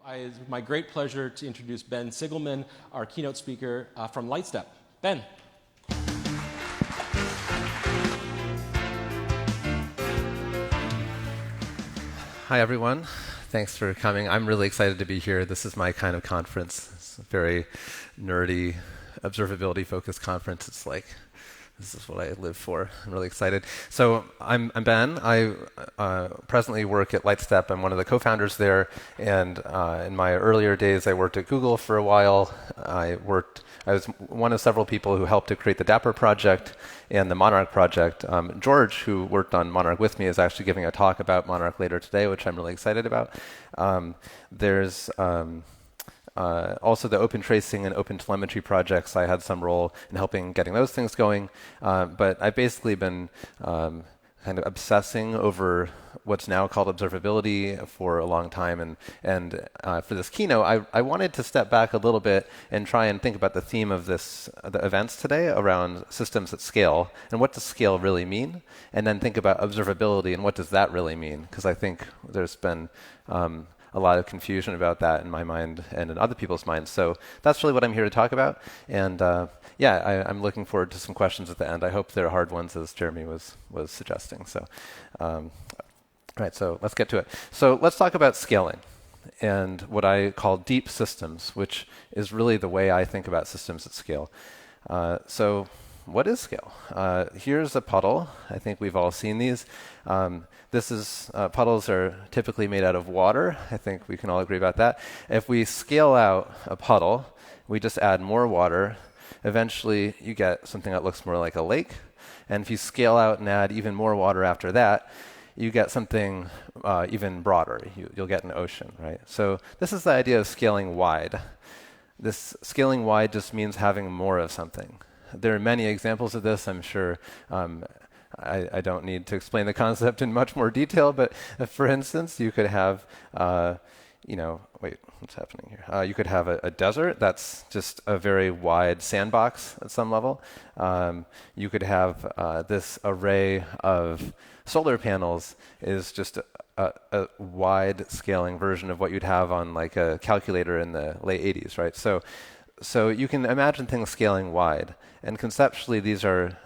It's my great pleasure to introduce Ben Sigelman, our keynote speaker from LightStep. Ben. Hi, everyone. Thanks for coming. I'm really excited to be here. This is my kind of conference. It's a very nerdy, observability-focused conference. It's like, this is what I live for. I'm really excited. So I'm Ben. I presently work at LightStep. I'm one of the co-founders there. And in my earlier days, I worked at Google for a while. I was one of several people who helped to create the Dapper project and the Monarch project. George, who worked on Monarch with me, is actually giving a talk about Monarch later today, which I'm really excited about. There's also the open tracing and open telemetry projects. I had some role in helping getting those things going. But I've basically been kind of obsessing over what's now called observability for a long time. And for this keynote, I wanted to step back a little bit and try and think about the theme of the events today around systems at scale. And what does scale really mean? And then think about observability and what does that really mean? Because I think there's been a lot of confusion about that in my mind and in other people's minds. So that's really what I'm here to talk about. And I'm looking forward to some questions at the end. I hope they're hard ones, as Jeremy was suggesting. So, all right, so let's get to it. So let's talk about scaling and what I call deep systems, which is really the way I think about systems at scale. So what is scale? Here's a puddle. I think we've all seen these. Puddles are typically made out of water. I think we can all agree about that. If we scale out a puddle, we just add more water. Eventually, you get something that looks more like a lake. And if you scale out and add even more water after that, you get something even broader. You'll get an ocean, right? So this is the idea of scaling wide. This scaling wide just means having more of something. There are many examples of this. I'm sure I don't need to explain the concept in much more detail, but for instance, you could have, wait, what's happening here? You could have a desert that's just a very wide sandbox at some level. You could have this array of solar panels is just a wide scaling version of what you'd have on like a calculator in the late 80s, right? So you can imagine things scaling wide. And conceptually, these are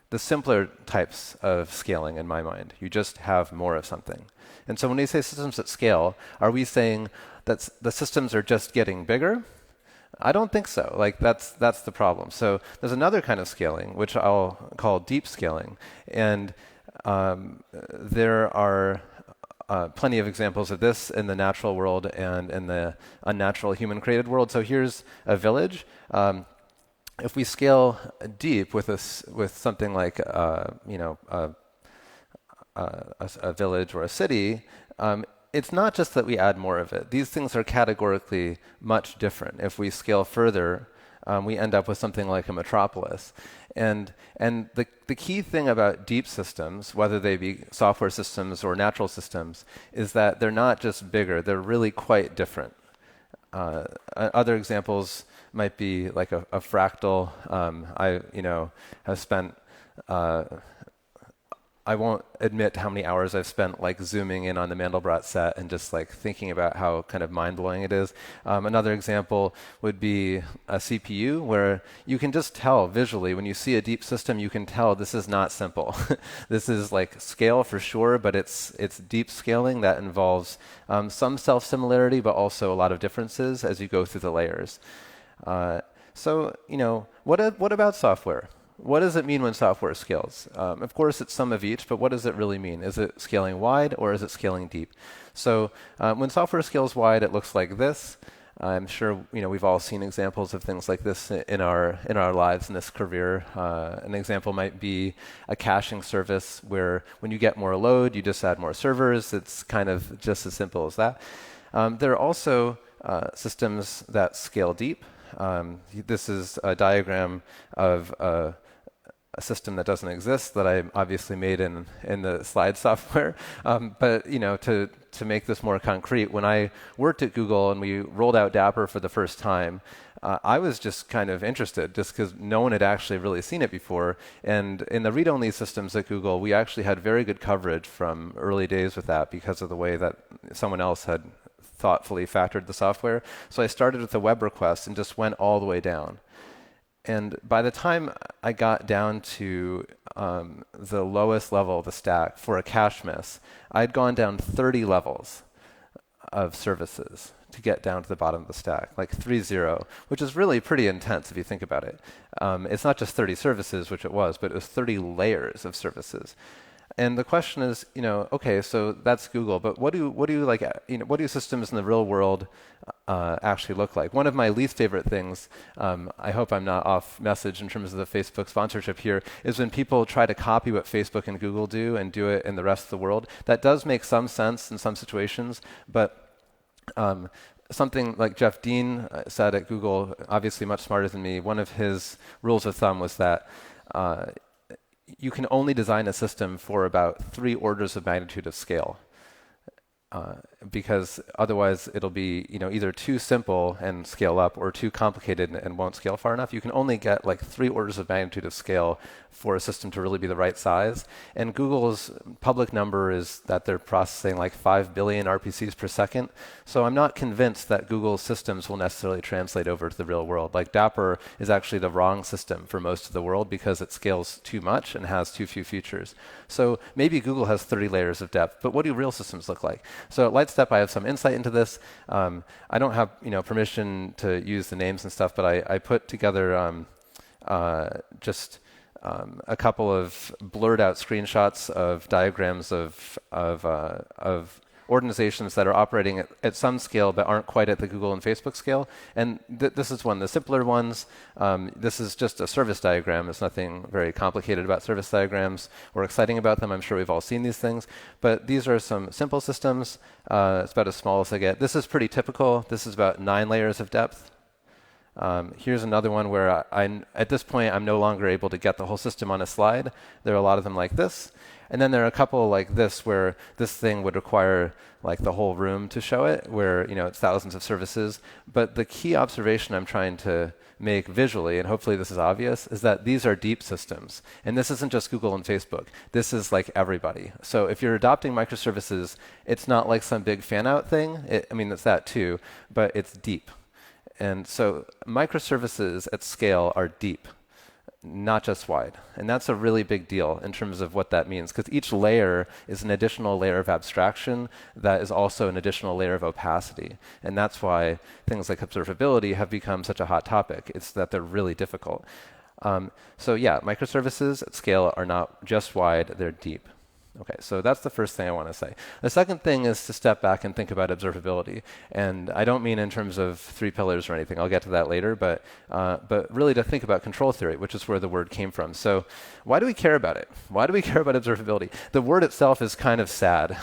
the simpler types of scaling in my mind. You just have more of something. And so when we say systems at scale, are we saying that the systems are just getting bigger? I don't think so. Like that's the problem. So there's another kind of scaling, which I'll call deep scaling. And there are plenty of examples of this in the natural world and in the unnatural human-created world. So here's a village. If we scale deep with something like a village or a city, it's not just that we add more of it. These things are categorically much different. If we scale further, we end up with something like a metropolis. And the key thing about deep systems, whether they be software systems or natural systems, is that they're not just bigger, they're really quite different. Other examples might be like a fractal. I have spent I won't admit how many hours I've spent like zooming in on the Mandelbrot set and just like thinking about how kind of mind-blowing it is. Another example would be a CPU where you can just tell visually when you see a deep system, you can tell this is not simple. This is like scale for sure, but it's deep scaling that involves some self-similarity, but also a lot of differences as you go through the layers. So what about software? What does it mean when software scales? Of course, it's some of each, but what does it really mean? Is it scaling wide or is it scaling deep? So when software scales wide, it looks like this. I'm sure we've all seen examples of things like this in our lives in this career. An example might be a caching service where when you get more load, you just add more servers. It's kind of just as simple as that. There are also systems that scale deep. This is a diagram of a system that doesn't exist that I obviously made in the slide software. But to make this more concrete, when I worked at Google and we rolled out Dapper for the first time, I was just kind of interested just because no one had actually really seen it before. And in the read-only systems at Google, we actually had very good coverage from early days with that because of the way that someone else had thoughtfully factored the software. So I started with a web request and just went all the way down. And by the time I got down to the lowest level of the stack for a cache miss, I'd gone down 30 levels of services to get down to the bottom of the stack, like 3-0, which is really pretty intense if you think about it. It's not just 30 services, which it was, but it was 30 layers of services. And the question is, okay, so that's Google, but what do systems in the real world actually look like? One of my least favorite things, I hope I'm not off message in terms of the Facebook sponsorship here, is when people try to copy what Facebook and Google do and do it in the rest of the world. That does make some sense in some situations, but something like Jeff Dean said at Google, obviously much smarter than me, one of his rules of thumb was that you can only design a system for about 3 orders of magnitude of scale. Because otherwise it'll be either too simple and scale up or too complicated and won't scale far enough. You can only get like 3 orders of magnitude of scale for a system to really be the right size. And Google's public number is that they're processing like 5 billion RPCs per second. So I'm not convinced that Google's systems will necessarily translate over to the real world. Like Dapper is actually the wrong system for most of the world because it scales too much and has too few features. So maybe Google has 30 layers of depth, but what do real systems look like? So at LightStep, I have some insight into this. I don't have permission to use the names and stuff, but I put together just a couple of blurred out screenshots of diagrams of organizations that are operating at some scale but aren't quite at the Google and Facebook scale. And this is one of the simpler ones. This is just a service diagram. There's nothing very complicated about service diagrams or exciting about them. I'm sure we've all seen these things. But these are some simple systems. It's about as small as they get. This is pretty typical. This is about 9 layers of depth. Here's another one where at this point, I'm no longer able to get the whole system on a slide. There are a lot of them like this. And then there are a couple like this where this thing would require like the whole room to show it, where it's thousands of services. But the key observation I'm trying to make visually, and hopefully this is obvious, is that these are deep systems. And this isn't just Google and Facebook. This is like everybody. So if you're adopting microservices, it's not like some big fan-out thing. It's that too, but it's deep. And so microservices at scale are deep, not just wide. And that's a really big deal in terms of what that means, because each layer is an additional layer of abstraction that is also an additional layer of opacity. And that's why things like observability have become such a hot topic. It's that they're really difficult. So yeah, microservices at scale are not just wide, they're deep. Okay, so that's the first thing I want to say. The second thing is to step back and think about observability. And I don't mean in terms of 3 pillars or anything. I'll get to that later. But really to think about control theory, which is where the word came from. So why do we care about it? Why do we care about observability? The word itself is kind of sad.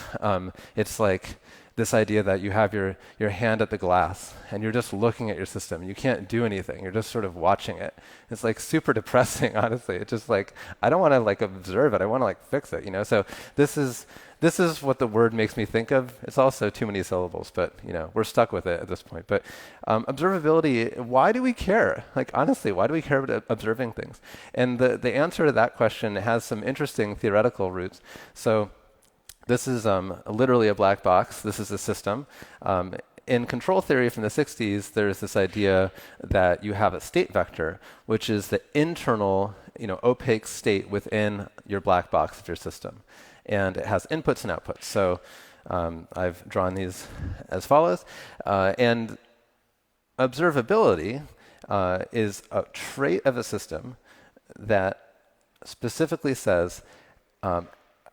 It's like this idea that you have your hand at the glass and you're just looking at your system. You can't do anything. You're just sort of watching it. It's like super depressing, honestly. It's just like, I don't want to like observe it. I want to like fix it, So this is what the word makes me think of. It's also too many syllables, but we're stuck with it at this point. But observability, why do we care? Like honestly, why do we care about observing things? And the answer to that question has some interesting theoretical roots. So this is literally a black box. This is a system. In control theory from the 60s, there's this idea that you have a state vector, which is the internal, opaque state within your black box of your system. And it has inputs and outputs. So I've drawn these as follows. And observability is a trait of a system that specifically says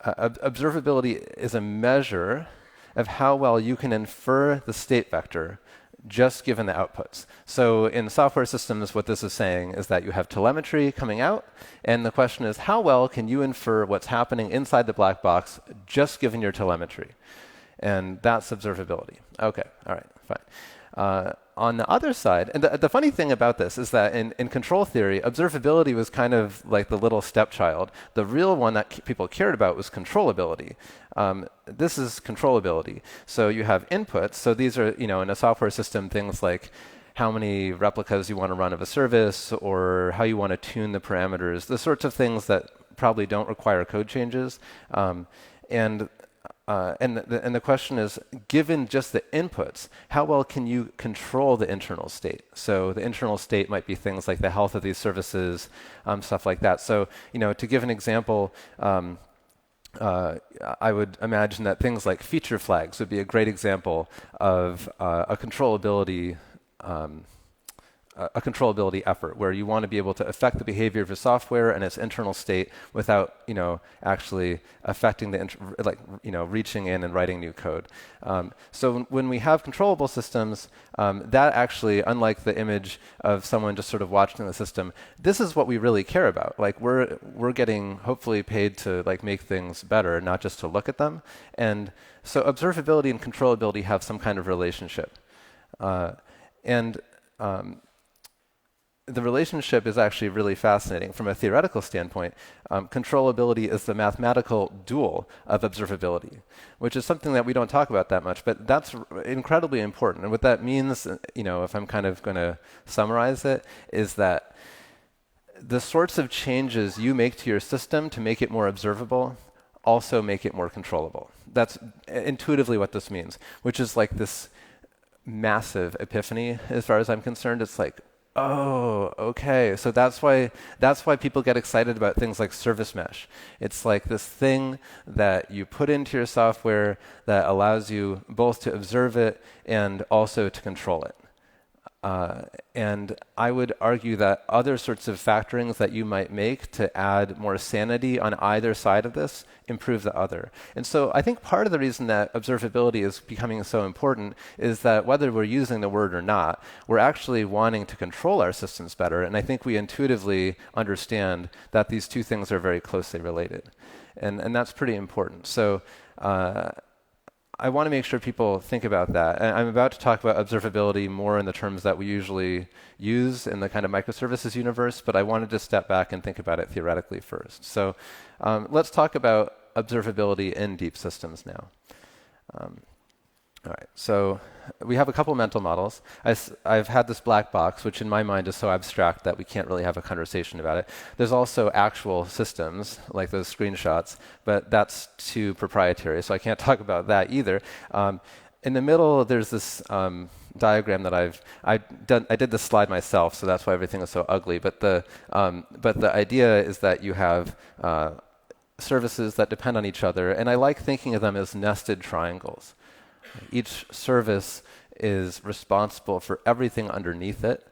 observability is a measure of how well you can infer the state vector just given the outputs. So in software systems, what this is saying is that you have telemetry coming out, and the question is, how well can you infer what's happening inside the black box just given your telemetry? And that's observability. Okay, all right, fine. On the other side, and the funny thing about this is that in control theory, observability was kind of like the little stepchild. The real one that people cared about was controllability. This is controllability. So you have inputs. So these are, in a software system, things like how many replicas you want to run of a service or how you want to tune the parameters, the sorts of things that probably don't require code changes. And and the question is, given just the inputs, how well can you control the internal state? So the internal state might be things like the health of these services, stuff like that. So, to give an example, I would imagine that things like feature flags would be a great example of a controllability effort where you want to be able to affect the behavior of your software and its internal state without, actually affecting reaching in and writing new code. So when we have controllable systems, that actually, unlike the image of someone just sort of watching the system, this is what we really care about. Like we're getting hopefully paid to make things better, not just to look at them. And so observability and controllability have some kind of relationship. The relationship is actually really fascinating. From a theoretical standpoint, controllability is the mathematical dual of observability, which is something that we don't talk about that much, but that's incredibly important. And what that means, if I'm kind of going to summarize it, is that the sorts of changes you make to your system to make it more observable also make it more controllable. That's intuitively what this means, which is like this massive epiphany as far as I'm concerned. It's like, oh, okay. So that's why people get excited about things like service mesh. It's like this thing that you put into your software that allows you both to observe it and also to control it. And I would argue that other sorts of factorings that you might make to add more sanity on either side of this improve the other. And so I think part of the reason that observability is becoming so important is that whether we're using the word or not, we're actually wanting to control our systems better. And I think we intuitively understand that these two things are very closely related. And that's pretty important. So I want to make sure people think about that. And I'm about to talk about observability more in the terms that we usually use in the kind of microservices universe, but I wanted to step back and think about it theoretically first. So let's talk about observability in deep systems now. All right, so we have a couple mental models. I've had this black box, which in my mind is so abstract that we can't really have a conversation about it. There's also actual systems, like those screenshots, but that's too proprietary, so I can't talk about that either. In the middle, there's this diagram that I did this slide myself, so that's why everything is so ugly. But the idea is that you have services that depend on each other, and I like thinking of them as nested triangles. Each service is responsible for everything underneath it.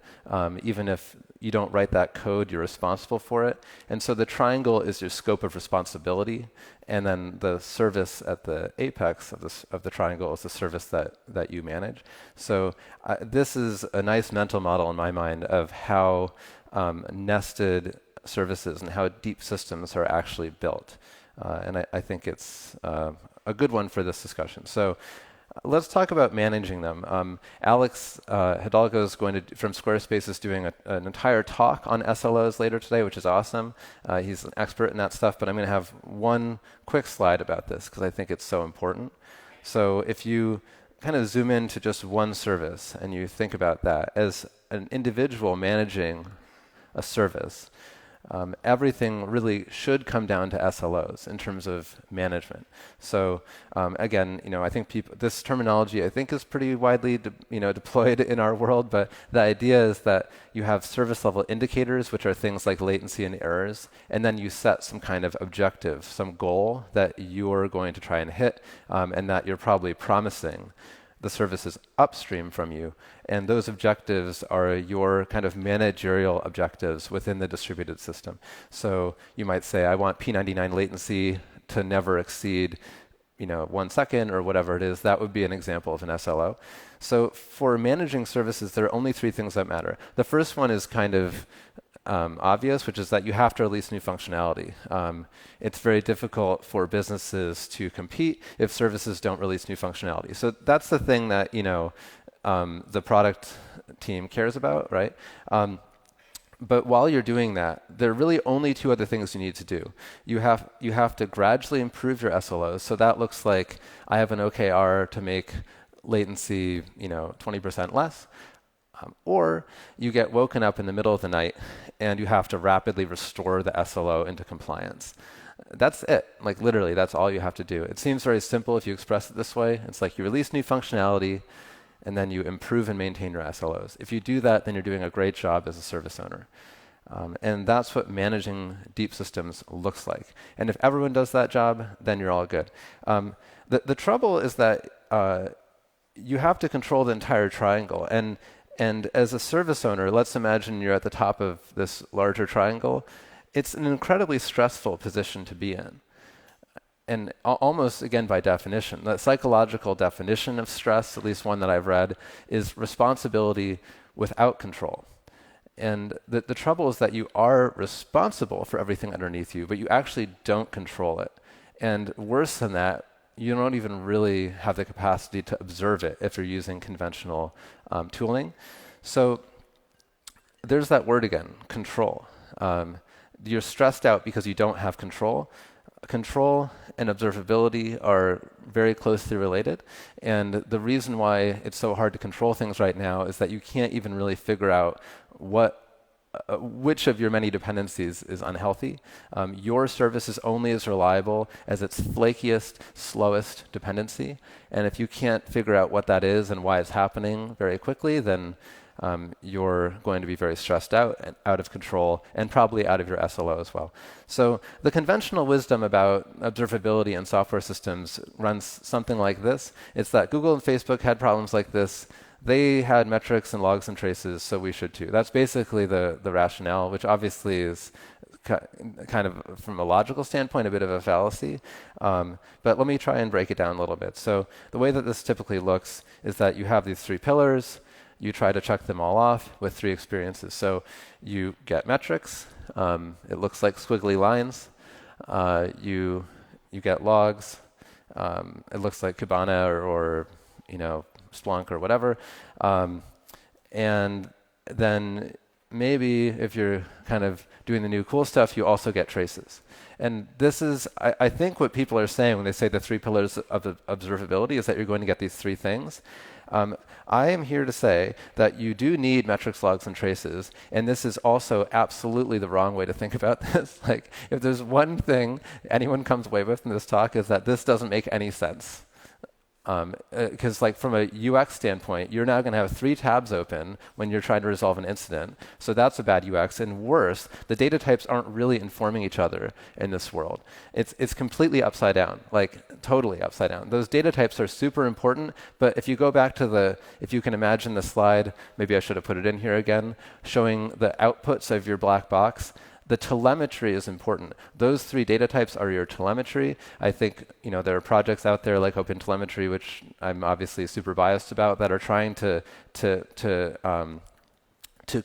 Even if you don't write that code, you're responsible for it. And so the triangle is your scope of responsibility. And then the service at the apex of the triangle is the service that you manage. So this is a nice mental model in my mind of how nested services and how deep systems are actually built. And I think it's a good one for this discussion. So let's talk about managing them. Alex Hidalgo is from Squarespace is doing an entire talk on SLOs later today, which is awesome. He's an expert in that stuff, but I'm going to have one quick slide about this because I think it's so important. So if you kind of zoom into just one service and you think about that as an individual managing a service, everything really should come down to SLOs in terms of management. So again, I think this terminology I think is pretty widely deployed in our world, but the idea is that you have service level indicators, which are things like latency and errors, and then you set some kind of objective, some goal that you're going to try and hit, and that you're probably promising the services upstream from you. And those objectives are your kind of managerial objectives within the distributed system. So you might say, I want P99 latency to never exceed 1 second or whatever it is. That would be an example of an SLO. So for managing services, there are only 3 things that matter. The first one is kind of obvious, which is that you have to release new functionality. It's very difficult for businesses to compete if services don't release new functionality. So that's the thing that the product team cares about, right? But while you're doing that, there are really only 2 other things you need to do. You have to gradually improve your SLOs. So that looks like I have an OKR to make latency 20% less. Or you get woken up in the middle of the night and you have to rapidly restore the SLO into compliance. That's it. Like literally, that's all you have to do. It seems very simple if you express it this way. It's like you release new functionality, and then you improve and maintain your SLOs. If you do that, then you're doing a great job as a service owner. And that's what managing deep systems looks like. And if everyone does that job, then you're all good. The trouble is that you have to control the entire triangle. And as a service owner, let's imagine you're at the top of this larger triangle. It's an incredibly stressful position to be in. And almost, again, by definition, the psychological definition of stress, at least one that I've read, is responsibility without control. And the trouble is that you are responsible for everything underneath you, but you actually don't control it. And worse than that, you don't even really have the capacity to observe it if you're using conventional tooling. So there's that word again, control. You're stressed out because you don't have control. Control and observability are very closely related. And the reason why it's so hard to control things right now is that you can't even really figure out which of your many dependencies is unhealthy. Your service is only as reliable as its flakiest, slowest dependency. And if you can't figure out what that is and why it's happening very quickly, then you're going to be very stressed out and out of control, and probably out of your SLO as well. So the conventional wisdom about observability and software systems runs something like this. It's that Google and Facebook had problems like this. They had metrics and logs and traces, so we should too. That's basically the rationale, which obviously is kind of, from a logical standpoint, a bit of a fallacy. But let me try and break it down a little bit. So the way that this typically looks is that you have these three pillars. You try to check them all off with three experiences. So you get metrics. It looks like squiggly lines. You get logs. It looks like Kibana or Splunk or whatever. And then maybe if you're kind of doing the new cool stuff, you also get traces. And this is, I think, what people are saying when they say the three pillars of observability is that you're going to get these three things. I am here to say that you do need metrics, logs, and traces, and this is also absolutely the wrong way to think about this. Like, if there's one thing anyone comes away with in this talk is that this doesn't make any sense. Because from a UX standpoint, you're now going to have three tabs open when you're trying to resolve an incident. So that's a bad UX. And worse, the data types aren't really informing each other in this world. It's completely upside down, like totally upside down. Those data types are super important, but if you go back to if you can imagine the slide, maybe I should have put it in here again, showing the outputs of your black box. The telemetry is important. Those three data types are your telemetry. I think there are projects out there like OpenTelemetry, which I'm obviously super biased about, that are trying to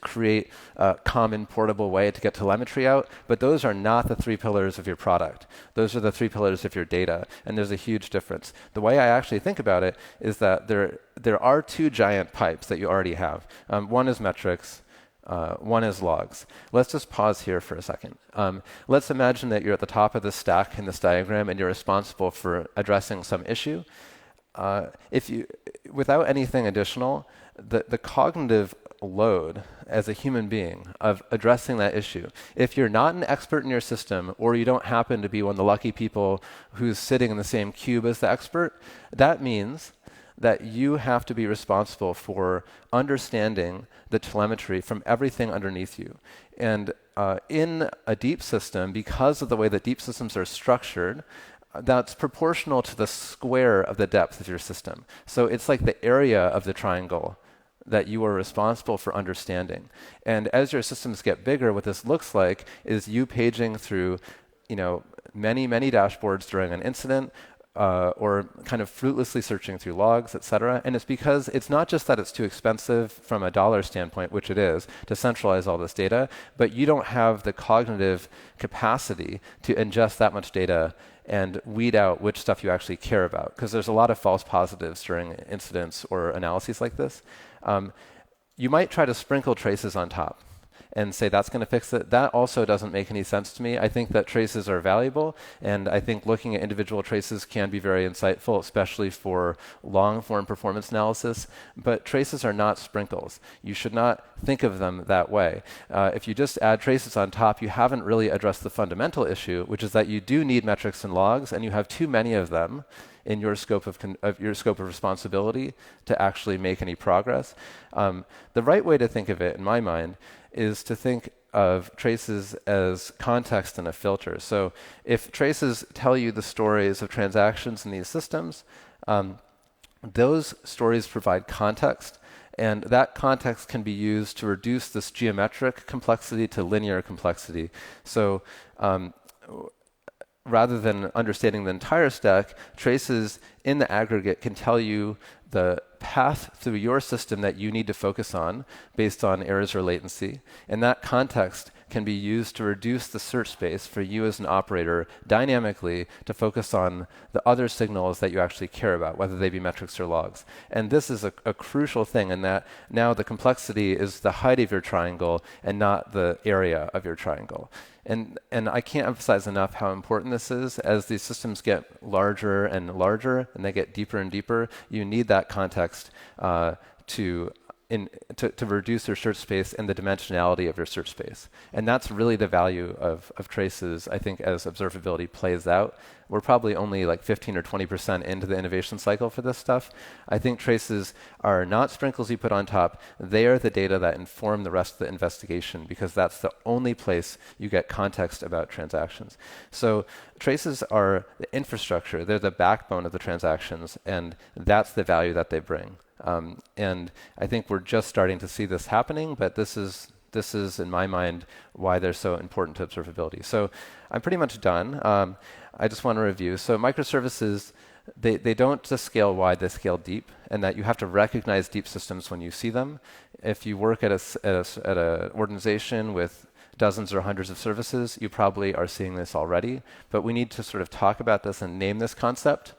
create a common portable way to get telemetry out. But those are not the three pillars of your product. Those are the three pillars of your data, and there's a huge difference. The way I actually think about it is that there are two giant pipes that you already have. One is metrics. One is logs. Let's just pause here for a second. Let's imagine that you're at the top of the stack in this diagram and you're responsible for addressing some issue. Without anything additional, the cognitive load as a human being of addressing that issue, if you're not an expert in your system, or you don't happen to be one of the lucky people who's sitting in the same cube as the expert, that means that you have to be responsible for understanding the telemetry from everything underneath you. And in a deep system, because of the way that deep systems are structured, that's proportional to the square of the depth of your system. So it's like the area of the triangle that you are responsible for understanding. And as your systems get bigger, what this looks like is you paging through many, many dashboards during an incident, or kind of fruitlessly searching through logs, etc. And it's because it's not just that it's too expensive from a dollar standpoint, which it is, to centralize all this data, but you don't have the cognitive capacity to ingest that much data and weed out which stuff you actually care about, because there's a lot of false positives during incidents or analyses like this. You might try to sprinkle traces on top, and say that's going to fix it, that also doesn't make any sense to me. I think that traces are valuable, and I think looking at individual traces can be very insightful, especially for long-form performance analysis. But traces are not sprinkles. You should not think of them that way. If you just add traces on top, you haven't really addressed the fundamental issue, which is that you do need metrics and logs, and you have too many of them in your scope of responsibility to actually make any progress. The right way to think of it, in my mind, is to think of traces as context and a filter. So if traces tell you the stories of transactions in these systems, those stories provide context, and that context can be used to reduce this geometric complexity to linear complexity. So rather than understanding the entire stack, traces in the aggregate can tell you the path through your system that you need to focus on based on errors or latency. And that context can be used to reduce the search space for you as an operator dynamically to focus on the other signals that you actually care about, whether they be metrics or logs. And this is a crucial thing in that now the complexity is the height of your triangle and not the area of your triangle. And I can't emphasize enough how important this is. As these systems get larger and larger and they get deeper and deeper, you need that context to reduce your search space and the dimensionality of your search space. And that's really the value of traces, I think, as observability plays out. We're probably only like 15 or 20% into the innovation cycle for this stuff. I think traces are not sprinkles you put on top. They are the data that inform the rest of the investigation, because that's the only place you get context about transactions. So traces are the infrastructure. They're the backbone of the transactions, and that's the value that they bring. And I think we're just starting to see this happening, but this is, in my mind, why they're so important to observability. So I'm pretty much done. I just want to review. So microservices, they don't just scale wide, they scale deep, and that you have to recognize deep systems when you see them. If you work at an organization with dozens or hundreds of services, you probably are seeing this already. But we need to sort of talk about this and name this concept.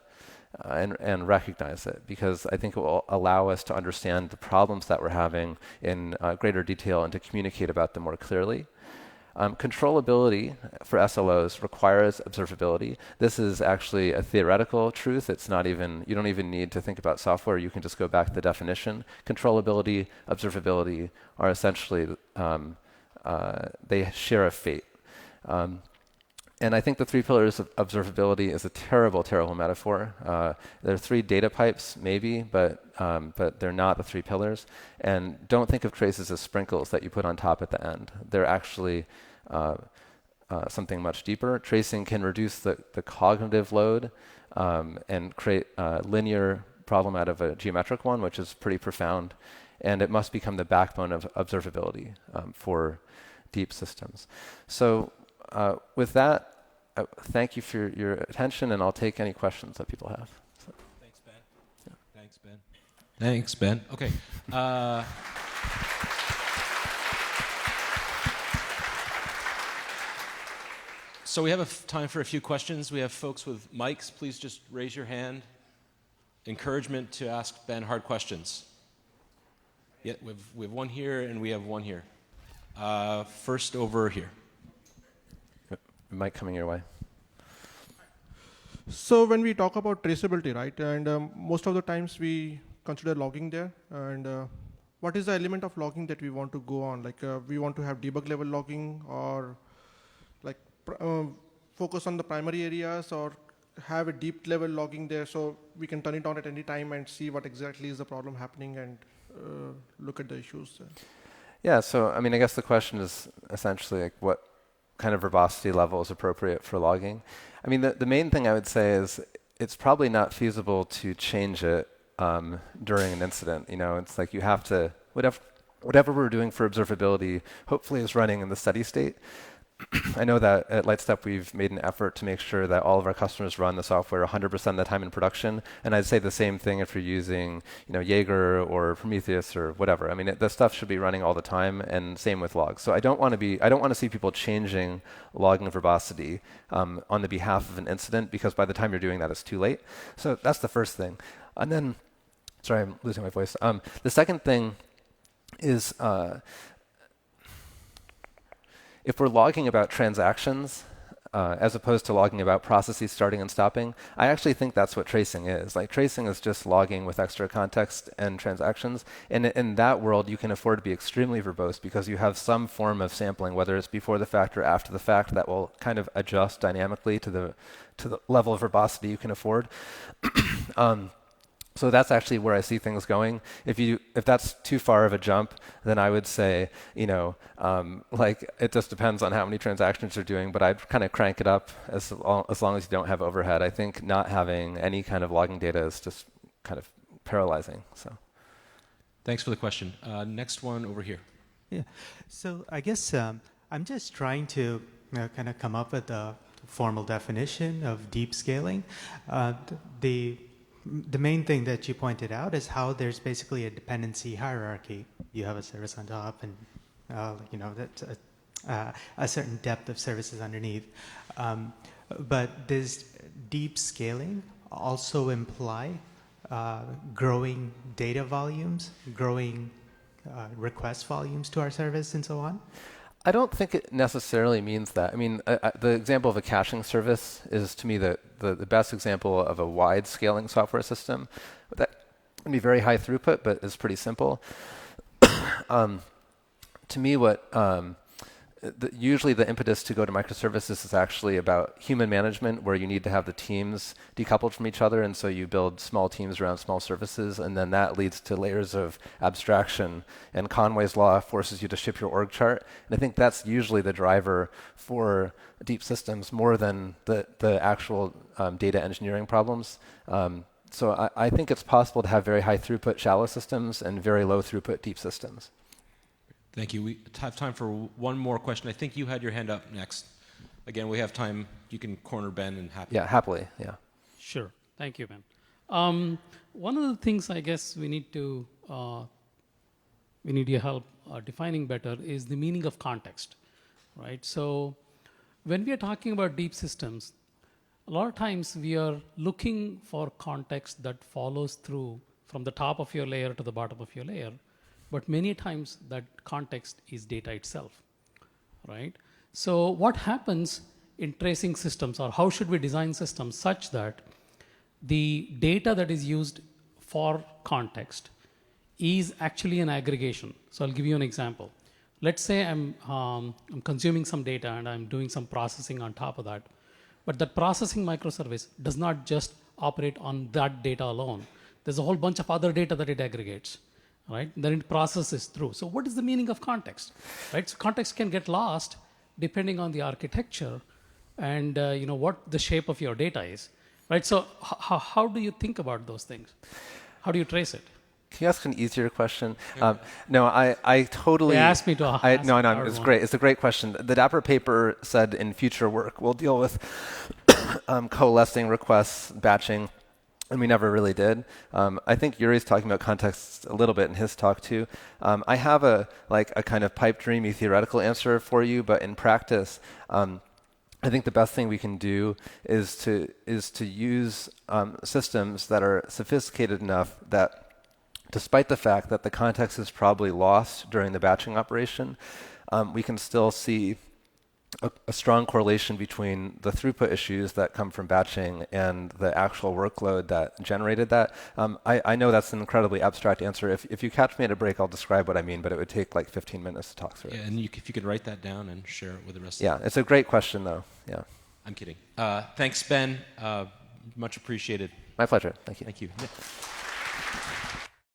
And recognize it, because I think it will allow us to understand the problems that we're having in greater detail and to communicate about them more clearly. Controllability for SLOs requires observability. This is actually a theoretical truth. It's not even, you don't even need to think about software. You can just go back to the definition. Controllability, observability are essentially, they share a fate. And I think the three pillars of observability is a terrible, terrible metaphor. There are three data pipes, maybe, but they're not the three pillars. And don't think of traces as sprinkles that you put on top at the end. They're actually something much deeper. Tracing can reduce the cognitive load and create a linear problem out of a geometric one, which is pretty profound. And it must become the backbone of observability for deep systems. So with that, thank you for your attention, and I'll take any questions that people have. So. Thanks, Ben. Yeah. Thanks, Ben. Thanks, Ben. Okay. So we have time for a few questions. We have folks with mics. Please just raise your hand. Encouragement to ask Ben hard questions. Yeah, we have one here, and we have one here. First over here. Mic coming your way. So when we talk about traceability, right, and most of the times we consider logging there, and what is the element of logging that we want to go on? Like we want to have debug level logging, or like focus on the primary areas, or have a deep level logging there so we can turn it on at any time and see what exactly is the problem happening and look at the issues. Yeah, so I mean, I guess the question is essentially like what kind of verbosity level is appropriate for logging. I mean, the main thing I would say is it's probably not feasible to change it during an incident. You know, it's like you have to, whatever we're doing for observability, hopefully is running in the steady state. I know that at LightStep we've made an effort to make sure that all of our customers run the software 100% of the time in production, and I'd say the same thing if you're using, you know, Jaeger or Prometheus or whatever. I mean, the stuff should be running all the time, and same with logs. So I don't want to see people changing logging verbosity on the behalf of an incident, because by the time you're doing that, it's too late. So that's the first thing. And then, sorry, I'm losing my voice. The second thing is if we're logging about transactions, as opposed to logging about processes starting and stopping, I actually think that's what tracing is. Like tracing is just logging with extra context and transactions. And in that world, you can afford to be extremely verbose because you have some form of sampling, whether it's before the fact or after the fact, that will kind of adjust dynamically to the level of verbosity you can afford. So that's actually where I see things going. If that's too far of a jump, then I would say, like it just depends on how many transactions you're doing, but I'd kind of crank it up as long as you don't have overhead. I think not having any kind of logging data is just kind of paralyzing. So, thanks for the question. Next one over here. Yeah. So I guess I'm just trying to kind of come up with a formal definition of deep scaling. The main thing that you pointed out is how there's basically a dependency hierarchy. You have a service on top, and that's a certain depth of services underneath. But does deep scaling also imply growing data volumes, growing request volumes to our service, and so on? I don't think it necessarily means that. I mean, the example of a caching service is, to me, the best example of a wide scaling software system. That can be very high throughput, but is pretty simple. To me, usually the impetus to go to microservices is actually about human management, where you need to have the teams decoupled from each other, and so you build small teams around small services, and then that leads to layers of abstraction, and Conway's law forces you to ship your org chart. And I think that's usually the driver for deep systems more than the actual data engineering problems. So I think it's possible to have very high throughput shallow systems and very low throughput deep systems. Thank you. We have time for one more question. I think you had your hand up next. Again, we have time. You can corner Ben and happily. Yeah, happily, yeah. Sure. Thank you, Ben. One of the things I guess we need your help defining better is the meaning of context, right? So when we are talking about deep systems, a lot of times we are looking for context that follows through from the top of your layer to the bottom of your layer. But many times that context is data itself, right? So what happens in tracing systems, or how should we design systems such that the data that is used for context is actually an aggregation? So I'll give you an example. Let's say I'm consuming some data and I'm doing some processing on top of that. But that processing microservice does not just operate on that data alone. There's a whole bunch of other data that it aggregates. Right? Then it processes through. So what is the meaning of context? Right? So context can get lost depending on the architecture and what the shape of your data is. Right? So how do you think about those things? How do you trace it? Can you ask an easier question? No, I totally... They asked me to ask. No, it's great. It's a great question. The Dapper paper said in future work, we'll deal with coalescing requests, batching, and we never really did. I think Yuri's talking about context a little bit in his talk too. I have a kind of pipe dreamy theoretical answer for you, but in practice, I think the best thing we can do is to use systems that are sophisticated enough that, despite the fact that the context is probably lost during the batching operation, we can still see a strong correlation between the throughput issues that come from batching and the actual workload that generated that. I know that's an incredibly abstract answer. If you catch me at a break, I'll describe what I mean, but it would take like 15 minutes to talk through it. Yeah, and if you could write that down and share it with the rest of us. Yeah, it's a great question, though. Yeah. I'm kidding. Thanks, Ben. Much appreciated. My pleasure. Thank you. Thank you. Yeah.